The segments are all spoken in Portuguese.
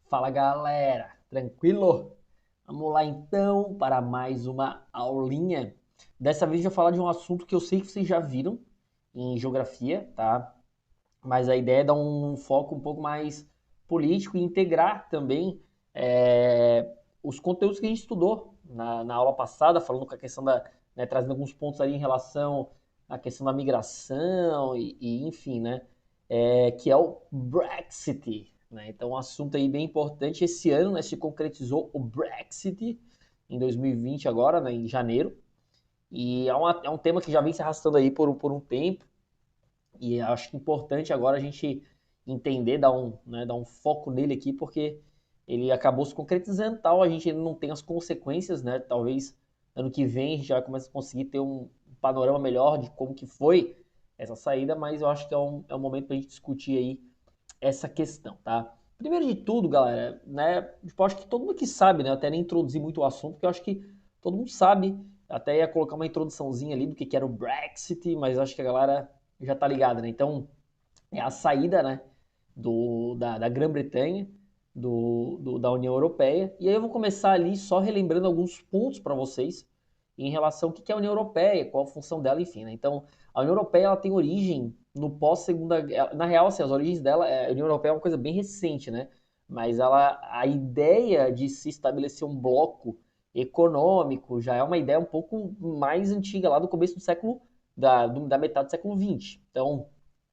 Fala galera, tranquilo? Vamos lá então para mais uma aulinha. Dessa vez eu vou falar de um assunto que eu sei que vocês já viram em geografia, tá? Mas a ideia é dar um foco um pouco mais político e integrar também os conteúdos que a gente estudou na aula passada, falando com a questão né, trazendo alguns pontos ali em relação à questão da migração enfim, né? Que é o Brexit, né? Então, um assunto aí bem importante. Esse ano, né, se concretizou o Brexit em 2020 agora, né, em janeiro. E é um tema que já vem se arrastando aí por um tempo. E acho que é importante agora a gente entender, dar um foco nele aqui, porque ele acabou se concretizando e tal. A gente ainda não tem as consequências, né? Talvez ano que vem a gente já vai começar a conseguir ter um panorama melhor de como que foi essa saída, mas eu acho que é um momento para a gente discutir aí essa questão, tá? Primeiro de tudo, galera, né? Eu acho que todo mundo que sabe, né? Eu até nem introduzi muito o assunto, porque eu acho que todo mundo sabe. Até ia colocar uma introduçãozinha ali do que era o Brexit, mas eu acho que a galera já tá ligada, né? Então, é a saída, né? Da Grã-Bretanha, da União Europeia. E aí eu vou começar ali só relembrando alguns pontos para vocês em relação ao que é a União Europeia, qual a função dela, enfim, né? Então, a União Europeia ela tem origem no pós-segunda guerra. Na real, assim, as origens dela, a União Europeia é uma coisa bem recente, né? Mas a ideia de se estabelecer um bloco econômico já é uma ideia um pouco mais antiga, lá do começo do século, da metade do século XX. Então,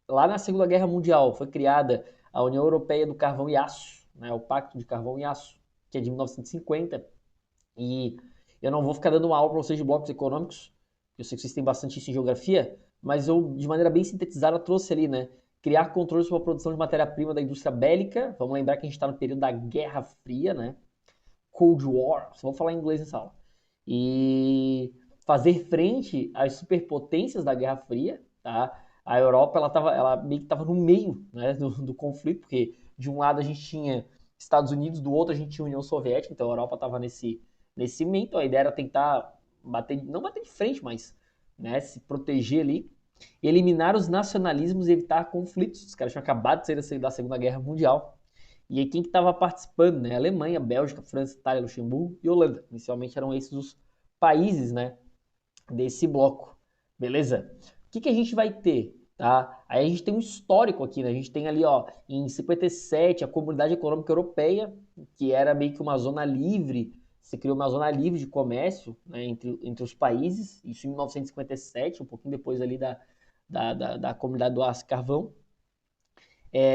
lá na Segunda Guerra Mundial foi criada a União Europeia do Carvão e Aço, né? O Pacto de Carvão e Aço, que é de 1950. E eu não vou ficar dando uma aula para vocês de blocos econômicos, eu sei que vocês têm bastante isso em geografia, mas eu, de maneira bem sintetizada, trouxe ali, né? Criar controles sobre a produção de matéria-prima da indústria bélica. Vamos lembrar que a gente está no período da Guerra Fria, né? Cold War, só vou falar em inglês nessa aula. E fazer frente às superpotências da Guerra Fria, tá? A Europa, ela meio que estava no meio, né, do conflito, porque de um lado a gente tinha Estados Unidos, do outro a gente tinha União Soviética, então a Europa estava nesse meio, então a ideia era tentar bater, não bater de frente, mas, né, se proteger ali, eliminar os nacionalismos e evitar conflitos. Os caras tinham acabado de sair da Segunda Guerra Mundial, e aí quem que estava participando, né? Alemanha, Bélgica, França, Itália, Luxemburgo e Holanda. Inicialmente eram esses os países, né, desse bloco. Beleza? O que que a gente vai ter, tá? Aí a gente tem um histórico aqui, né? A gente tem ali, ó, em 57, a Comunidade Econômica Europeia, que era meio que uma zona livre, se criou uma zona livre de comércio, né, entre os países, isso em 1957, um pouquinho depois ali da Comunidade do Aço e Carvão.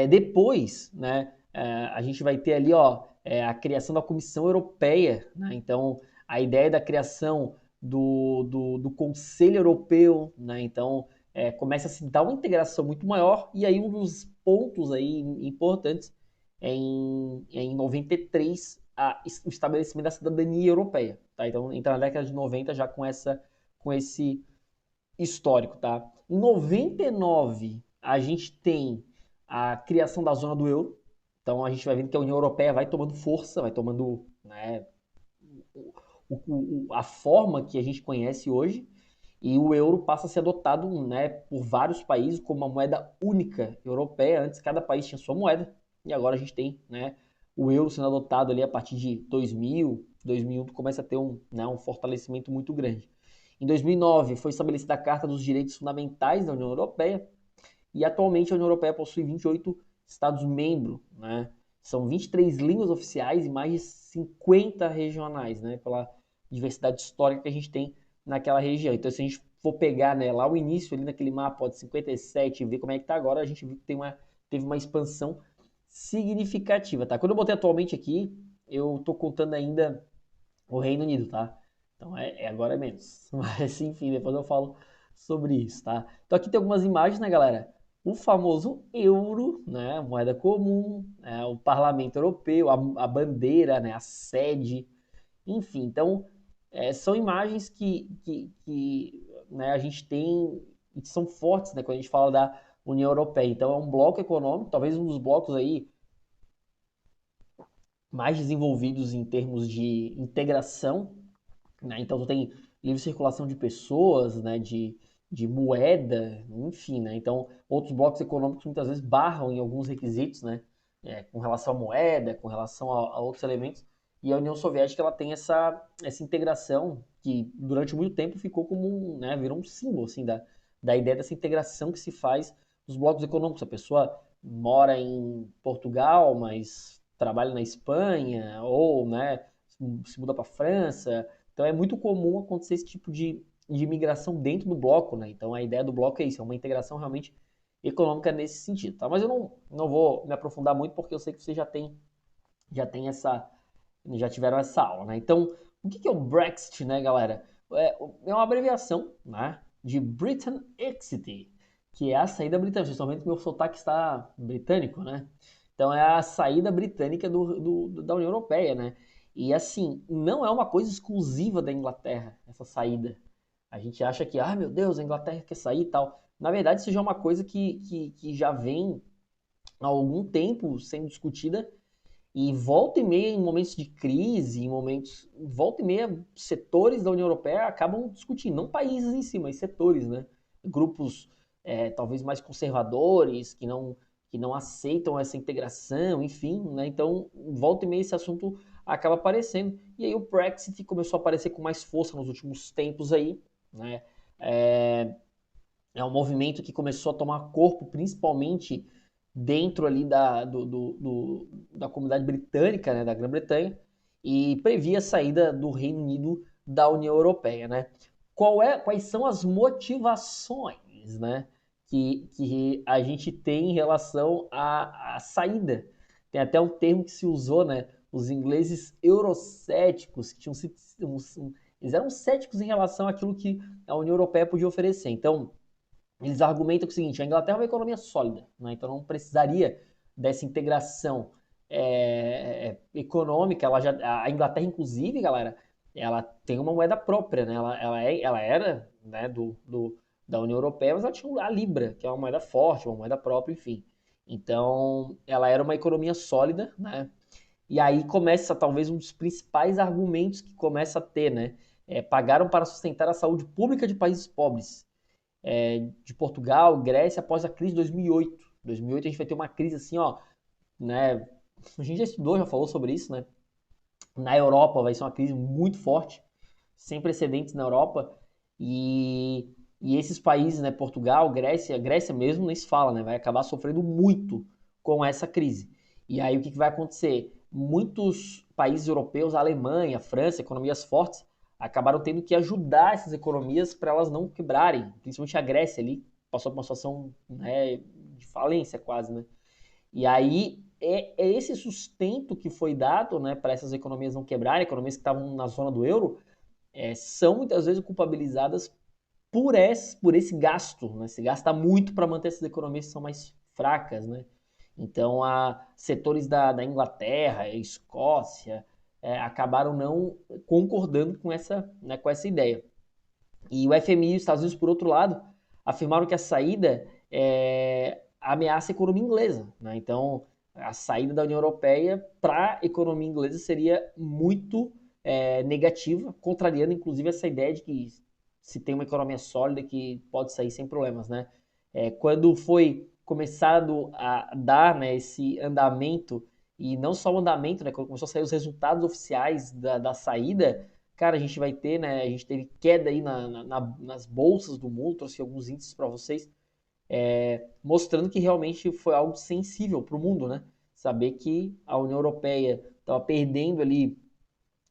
Depois, né, a gente vai ter ali, ó, a criação da Comissão Europeia, né? Então, a ideia da criação do Conselho Europeu, né? Então, começa a se dar uma integração muito maior, e aí um dos pontos aí importantes é em 93 o estabelecimento da cidadania europeia, tá? Então, entra na década de 90 já com esse histórico, tá? Em 99, a gente tem a criação da zona do euro. Então a gente vai vendo que a União Europeia vai tomando força, vai tomando, né, a forma que a gente conhece hoje. E o euro passa a ser adotado, né, por vários países como uma moeda única europeia. Antes cada país tinha sua moeda e agora a gente tem, né, o euro sendo adotado ali a partir de 2001 começa a ter um fortalecimento muito grande. Em 2009 foi estabelecida a Carta dos Direitos Fundamentais da União Europeia e atualmente a União Europeia possui 28 Estados-membros, né? São 23 línguas oficiais e mais de 50 regionais, né? Pela diversidade histórica que a gente tem naquela região. Então, se a gente for pegar, né, lá o início, ali naquele mapa ó, de 57 e ver como é que tá agora, a gente viu que teve uma expansão significativa, tá? Quando eu botei atualmente aqui, eu tô contando ainda o Reino Unido, tá? Então agora é menos. Mas enfim, depois eu falo sobre isso, tá? Então aqui tem algumas imagens, né, galera? O famoso euro, né, moeda comum, o Parlamento Europeu, a bandeira, né, a sede, enfim. Então são imagens que né, a gente tem e que são fortes, né, quando a gente fala da União Europeia. Então é um bloco econômico, talvez um dos blocos aí mais desenvolvidos em termos de integração, né? Então tu tem livre circulação de pessoas, né? De moeda, enfim, né? Então outros blocos econômicos muitas vezes barram em alguns requisitos, né? com relação à moeda, com relação a outros elementos. E a União Soviética ela tem essa integração que durante muito tempo ficou como né, virou um símbolo assim, da ideia dessa integração que se faz dos blocos econômicos. A pessoa mora em Portugal, mas trabalha na Espanha, ou né, se muda para a França. Então é muito comum acontecer esse tipo de imigração dentro do bloco. Né? Então a ideia do bloco é isso, é uma integração realmente econômica nesse sentido. Tá? Mas eu não vou me aprofundar muito porque eu sei que você já tem já tiveram essa aula, né? Então, o que é o Brexit, né, galera? É uma abreviação, né, de Britain Exit, que é a saída britânica. Vocês estão vendo que meu sotaque está britânico, né? Então, é a saída britânica da União Europeia, né? E, assim, não é uma coisa exclusiva da Inglaterra, essa saída. A gente acha que, meu Deus, a Inglaterra quer sair e tal. Na verdade, isso já é uma coisa que já vem há algum tempo sendo discutida e volta e meia, em momentos de crise, volta e meia, setores da União Europeia acabam discutindo, não países em si, mas setores, né? Grupos talvez mais conservadores, que não aceitam essa integração, enfim, né? Então, volta e meia esse assunto acaba aparecendo. E aí o Brexit começou a aparecer com mais força nos últimos tempos aí, né? É, é um movimento que começou a tomar corpo, principalmente dentro ali da comunidade britânica, né, da Grã-Bretanha, e previa a saída do Reino Unido da União Europeia, né? Quais são as motivações, né, que a gente tem em relação à saída? Tem até um termo que se usou, né? Os ingleses eurocéticos, que tinham, eles eram céticos em relação àquilo que a União Europeia podia oferecer. Então, eles argumentam que é o seguinte: a Inglaterra é uma economia sólida, né? Então não precisaria dessa integração econômica. A Inglaterra, inclusive, galera, ela tem uma moeda própria, né? Ela era né, da União Europeia, mas ela tinha a Libra, que é uma moeda forte, uma moeda própria, enfim. Então, ela era uma economia sólida, né? E aí começa talvez um dos principais argumentos que começa a ter, né? Pagaram para sustentar a saúde pública de países pobres de Portugal, Grécia, após a crise de 2008. 2008 a gente vai ter uma crise assim, ó, né? A gente já estudou, já falou sobre isso, né? Na Europa vai ser uma crise muito forte, sem precedentes na Europa. E esses países, né, Portugal, Grécia mesmo nem se fala, né? Vai acabar sofrendo muito com essa crise. E aí o que vai acontecer? Muitos países europeus, a Alemanha, a França, economias fortes, acabaram tendo que ajudar essas economias para elas não quebrarem. Principalmente a Grécia ali passou por uma situação né, de falência quase, né? E aí é esse sustento que foi dado né, para essas economias não quebrarem, economias que estavam na zona do euro, são muitas vezes culpabilizadas por esse gasto. Né? Se gasta muito para manter essas economias que são mais fracas. Né? Então, setores da Inglaterra, Escócia, acabaram não concordando com essa ideia. E o FMI e os Estados Unidos, por outro lado, afirmaram que a saída ameaça a economia inglesa. Né? Então, a saída da União Europeia para a economia inglesa seria muito negativa, contrariando inclusive essa ideia de que se tem uma economia sólida que pode sair sem problemas. Né? Quando foi começado a dar né, esse andamento, e não só o andamento, né, quando começou a sair os resultados oficiais da saída, cara, a gente teve queda aí nas bolsas do mundo, trouxe alguns índices para vocês, mostrando que realmente foi algo sensível para o mundo, né? Saber que a União Europeia estava perdendo ali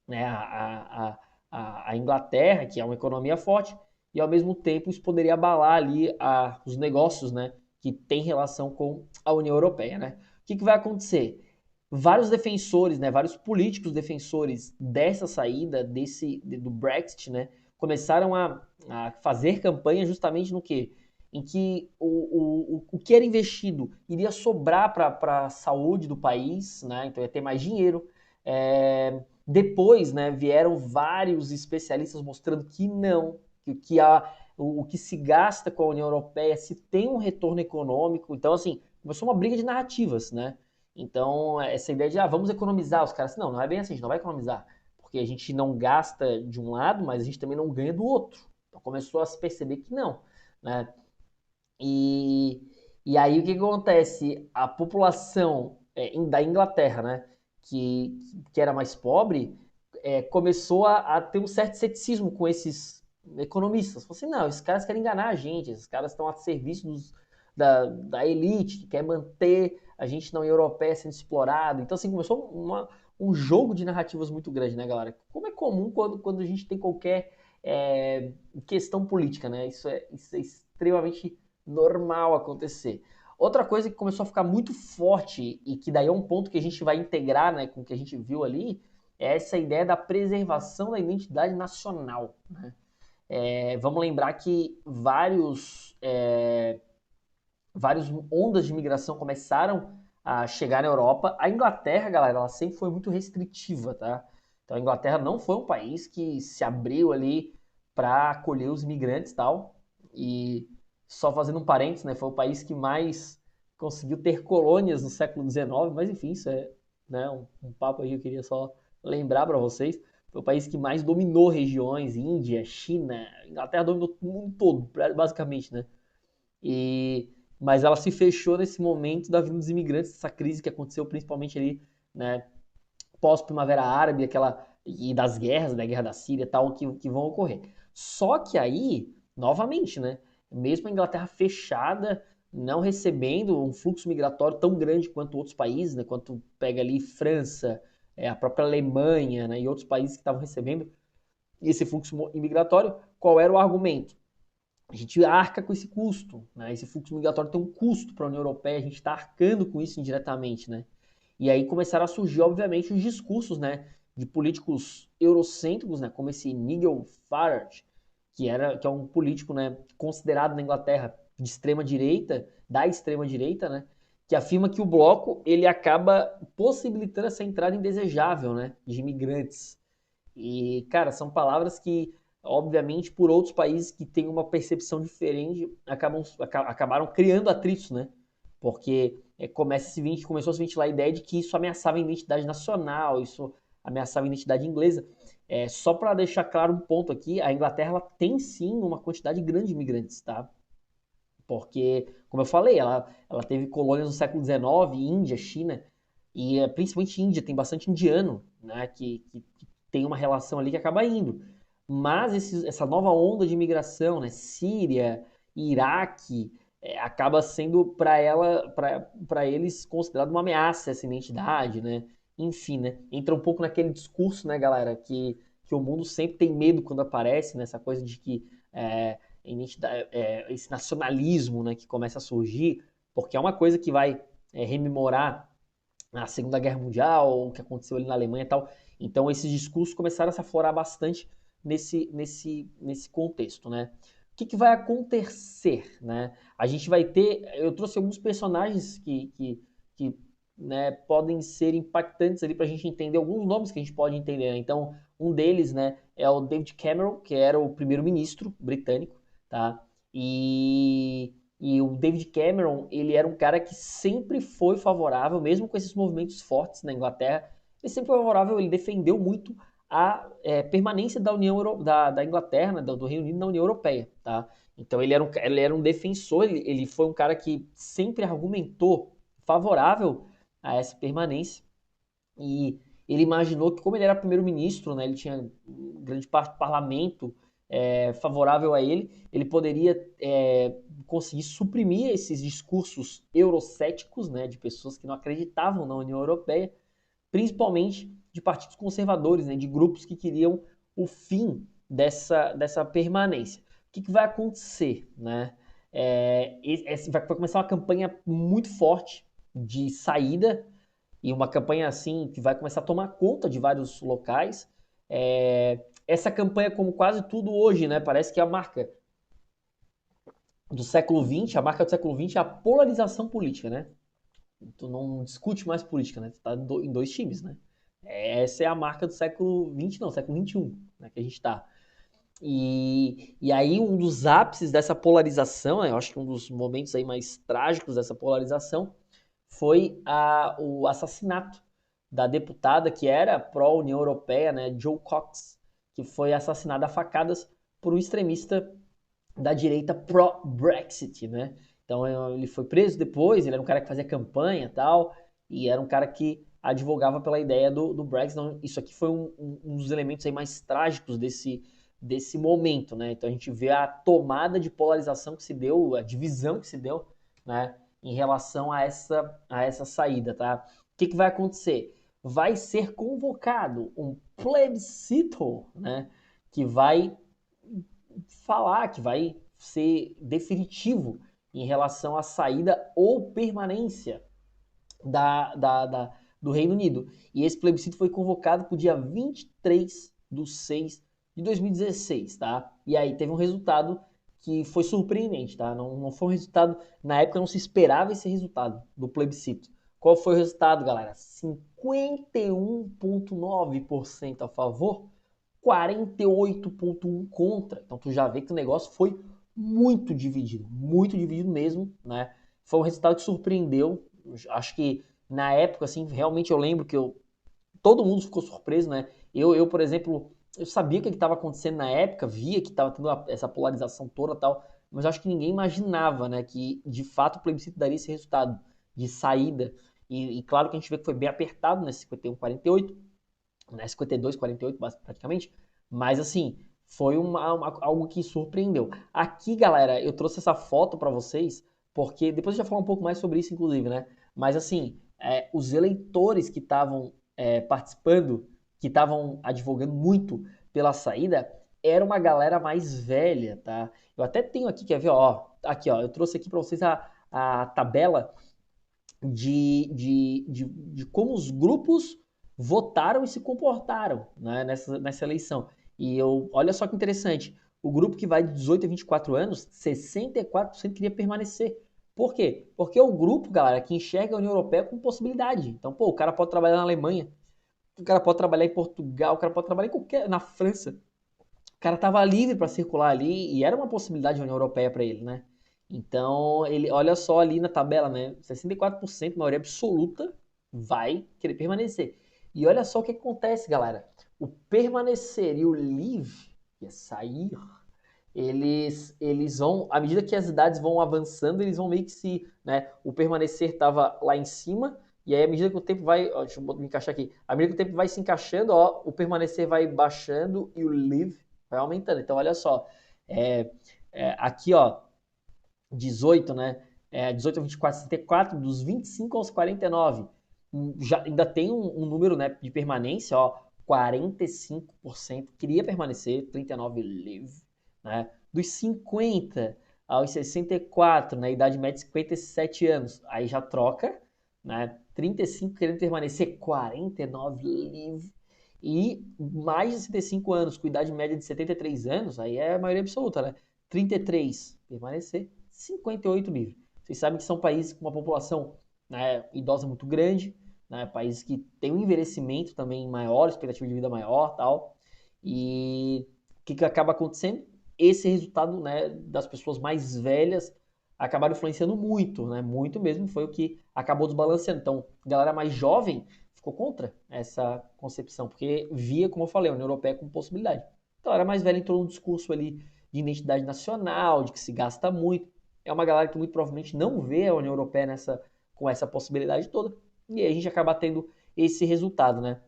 né, a Inglaterra, que é uma economia forte, e ao mesmo tempo isso poderia abalar ali os negócios, né, que tem relação com a União Europeia, né? O que vai acontecer? Vários defensores, né, vários políticos defensores dessa saída, do Brexit, né, começaram a fazer campanha justamente no quê? Em que o que era investido iria sobrar para a saúde do país, né, então ia ter mais dinheiro. Depois, né, vieram vários especialistas mostrando que não, o que se gasta com a União Europeia se tem um retorno econômico. Então, assim, começou uma briga de narrativas, né? Então, essa ideia de, vamos economizar, os caras, não é bem assim, a gente não vai economizar, porque a gente não gasta de um lado, mas a gente também não ganha do outro. Então, começou a se perceber que não, né? E aí, o que acontece? A população da Inglaterra, né, que era mais pobre, começou a ter um certo ceticismo com esses economistas. Falou assim, não, esses caras querem enganar a gente, esses caras estão a serviço da elite, que quer manter a gente na União Europeia sendo explorado. Então, assim, começou um jogo de narrativas muito grande, né, galera? Como é comum quando a gente tem qualquer questão política, né? Isso é extremamente normal acontecer. Outra coisa que começou a ficar muito forte e que daí é um ponto que a gente vai integrar, né, com o que a gente viu ali, é essa ideia da preservação da identidade nacional, né? Vamos lembrar que vários ondas de imigração começaram a chegar na Europa. A Inglaterra, galera, ela sempre foi muito restritiva, tá? Então a Inglaterra não foi um país que se abriu ali para acolher os imigrantes e tal. E só fazendo um parênteses, né, foi o país que mais conseguiu ter colônias no século XIX, mas enfim, isso é, né, um papo aí que eu queria só lembrar para vocês. Foi o país que mais dominou regiões, Índia, China, a Inglaterra dominou o mundo todo, basicamente, né? E, mas ela se fechou nesse momento da vinda dos imigrantes, essa crise que aconteceu principalmente ali, né, pós-primavera árabe, e das guerras, da guerra da Síria e tal, que vão ocorrer. Só que aí, novamente, né, mesmo a Inglaterra fechada, não recebendo um fluxo migratório tão grande quanto outros países, né, quanto pega ali França, a própria Alemanha, né, e outros países que estavam recebendo esse fluxo imigratório, qual era o argumento? A gente arca com esse custo, né? Esse fluxo migratório tem um custo para a União Europeia, a gente está arcando com isso indiretamente, né? E aí começaram a surgir, obviamente, os discursos, né, de políticos eurocêntricos, né, como esse Nigel Farage, que é um político, né, considerado na Inglaterra de extrema direita, da extrema direita, né, que afirma que o bloco ele acaba possibilitando essa entrada indesejável, né, de imigrantes. E, cara, são palavras que, obviamente, por outros países que têm uma percepção diferente, acabaram criando atritos, né? Porque começou a se ventilar a ideia de que isso ameaçava a identidade nacional, isso ameaçava a identidade inglesa. Só para deixar claro um ponto aqui, a Inglaterra ela tem sim uma quantidade grande de imigrantes, tá? Porque, como eu falei, ela teve colônias no século XIX, Índia, China, e principalmente Índia, tem bastante indiano, né, que tem uma relação ali que acaba indo. Mas essa nova onda de imigração, né, Síria, Iraque, acaba sendo para eles considerado uma ameaça essa identidade, né? Enfim, né? Entra um pouco naquele discurso, né, galera, que o mundo sempre tem medo quando aparece, nessa coisa de que esse nacionalismo, né, que começa a surgir, porque é uma coisa que vai rememorar a Segunda Guerra Mundial, o que aconteceu ali na Alemanha e tal. Então esses discursos começaram a se aflorar bastante nesse contexto, né? O que vai acontecer, né? A gente vai ter, eu trouxe alguns personagens que né, podem ser impactantes ali para a gente entender alguns nomes que a gente pode entender, né? Então, um deles, né, é o David Cameron, que era o primeiro-ministro britânico, tá? E o David Cameron, ele era um cara que sempre foi favorável, mesmo com esses movimentos fortes na Inglaterra, ele sempre foi favorável, ele defendeu muito a permanência da da Inglaterra, né, do Reino Unido na União Europeia, tá? Então ele era um defensor, ele foi um cara que sempre argumentou favorável a essa permanência e ele imaginou que como ele era primeiro-ministro, né, ele tinha um grande parlamento favorável a ele poderia conseguir suprimir esses discursos eurocéticos, né, de pessoas que não acreditavam na União Europeia, principalmente de partidos conservadores, né, de grupos que queriam o fim dessa permanência. O que vai acontecer? Né? Vai começar uma campanha muito forte de saída e uma campanha assim que vai começar a tomar conta de vários locais. Essa campanha, como quase tudo hoje, né, parece que é a marca do século XX, a marca do século XX é a polarização política, né? Tu não discute mais política, né? Tu tá em dois times, né? Essa é a marca do século XX, não, século XXI, né, que a gente tá. E aí um dos ápices dessa polarização, eu acho que um dos momentos aí mais trágicos dessa polarização foi o assassinato da deputada que era pró-União Europeia, né, Jo Cox, que foi assassinada a facadas por um extremista da direita pró-Brexit, né? Então ele foi preso depois, ele era um cara que fazia campanha e tal, e era um cara que advogava pela ideia do Brexit. Então, isso aqui foi um dos elementos aí mais trágicos desse momento, né? Então a gente vê a tomada de polarização que se deu, a divisão que se deu, né, em relação a essa saída, tá? O que vai acontecer? Vai ser convocado um plebiscito, né, que vai falar, que vai ser definitivo em relação à saída ou permanência do Reino Unido. E esse plebiscito foi convocado para o dia 23/6/2016, tá? E aí teve um resultado que foi surpreendente, tá? Não foi um resultado, na época não se esperava esse resultado do plebiscito. Qual foi o resultado, galera? 51,9% a favor, 48,1% contra. Então tu já vê que o negócio foi muito dividido mesmo, né? Foi um resultado que surpreendeu. Acho que na época, assim, realmente eu lembro que todo mundo ficou surpreso, né? Por exemplo, eu sabia o que estava acontecendo na época, via que estava tendo essa polarização toda e tal, mas acho que ninguém imaginava, né, que de fato o plebiscito daria esse resultado de saída. E claro que a gente vê que foi bem apertado, né, 51-48, né, 52-48 praticamente, mas assim, foi algo que surpreendeu. Aqui, galera, eu trouxe essa foto para vocês, porque depois a gente vai falar um pouco mais sobre isso, inclusive, né? Mas assim, os eleitores que estavam participando, que estavam advogando muito pela saída, era uma galera mais velha, tá? Eu até tenho aqui, quer ver, ó, aqui, ó, eu trouxe aqui para vocês a tabela de como os grupos votaram e se comportaram, né, nessa eleição. E olha só que interessante, o grupo que vai de 18 a 24 anos, 64% queria permanecer. Por quê? Porque é o grupo, galera, que enxerga a União Europeia como possibilidade. Então, pô, o cara pode trabalhar na Alemanha, o cara pode trabalhar em Portugal, o cara pode trabalhar na França. O cara estava livre para circular ali e era uma possibilidade da União Europeia para ele, né? Então, ele olha só ali na tabela, né? 64%, maioria absoluta, vai querer permanecer. E olha só o que acontece, galera. O permanecer e o leave, que é sair, eles vão, à medida que as idades vão avançando, eles vão meio que né? O permanecer estava lá em cima, e aí à medida que o tempo vai, ó, deixa eu me encaixar aqui, à medida que o tempo vai se encaixando, ó, o permanecer vai baixando e o leave vai aumentando. Então, olha só, aqui, ó, 18, né? 18 a 24, 64, dos 25 aos 49. Já, ainda tem um número, né, de permanência, ó, 45% queria permanecer, 39% leave, né? Dos 50 aos 64, na idade média 57 anos, aí já troca, né? 35 querendo permanecer, 49 leave. E mais de 65 anos, com idade média de 73 anos, aí é a maioria absoluta, né? 33 permanecer, 58 livre. Vocês sabem que são países com uma população, né, idosa muito grande, né, países que têm um envelhecimento também maior, expectativa de vida maior, tal. E o que acaba acontecendo? Esse resultado, né, das pessoas mais velhas acabaram influenciando muito, né, muito mesmo, foi o que acabou desbalanceando. Então, a galera mais jovem ficou contra essa concepção, porque via, como eu falei, a União Europeia como possibilidade. Então, a galera mais velha entrou num discurso ali de identidade nacional, de que se gasta muito. É uma galera que muito provavelmente não vê a União Europeia com essa possibilidade toda. E aí a gente acaba tendo esse resultado, né?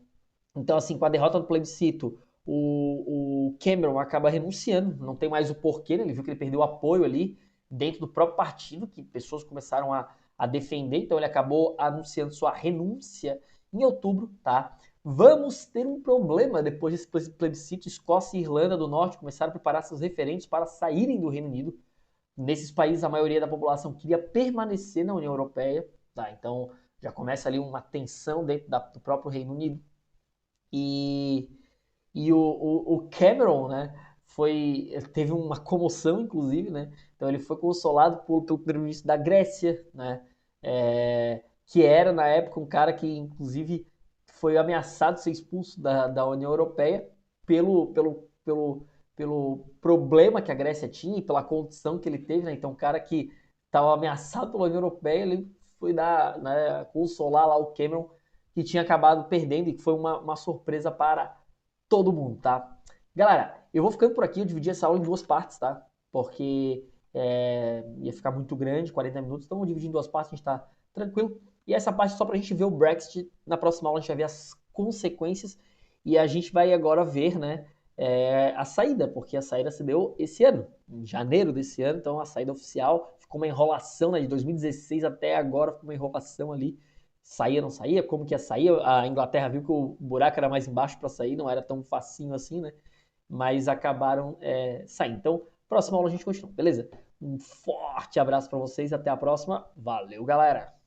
Então, assim, com a derrota do plebiscito, o Cameron acaba renunciando, não tem mais o porquê, né? Ele viu que ele perdeu apoio ali dentro do próprio partido, que pessoas começaram a defender, então ele acabou anunciando sua renúncia em outubro, tá? Vamos ter um problema depois desse plebiscito. Escócia e Irlanda do Norte começaram a preparar seus referendos para saírem do Reino Unido. Nesses países, a maioria da população queria permanecer na União Europeia, tá? Então já começa ali uma tensão dentro do próprio Reino Unido. E, o Cameron, né, teve uma comoção, inclusive, né? Então ele foi consolado pelo primeiro-ministro da Grécia, né? Que era, na época, um cara que, inclusive, foi ameaçado de ser expulso da União Europeia pelo problema que a Grécia tinha e pela condição que ele teve, né? Então, um cara que estava ameaçado pela União Europeia, ele foi né, consolar lá o Cameron, que tinha acabado perdendo e que foi uma surpresa para todo mundo, tá? Galera, eu vou ficando por aqui, eu dividi essa aula em duas partes, tá? Porque ia ficar muito grande, 40 minutos, então eu vou dividir em duas partes, a gente tá tranquilo. E essa parte é só para a gente ver o Brexit. Na próxima aula a gente vai ver as consequências e a gente vai agora ver, né, a saída, porque a saída se deu esse ano, em janeiro desse ano, então a saída oficial ficou uma enrolação, né, de 2016 até agora, ficou uma enrolação ali, saía, não saía, como que ia sair, a Inglaterra viu que o buraco era mais embaixo para sair, não era tão facinho assim, né, mas acabaram saindo. Então, próxima aula a gente continua, beleza? Um forte abraço para vocês, até a próxima, valeu galera!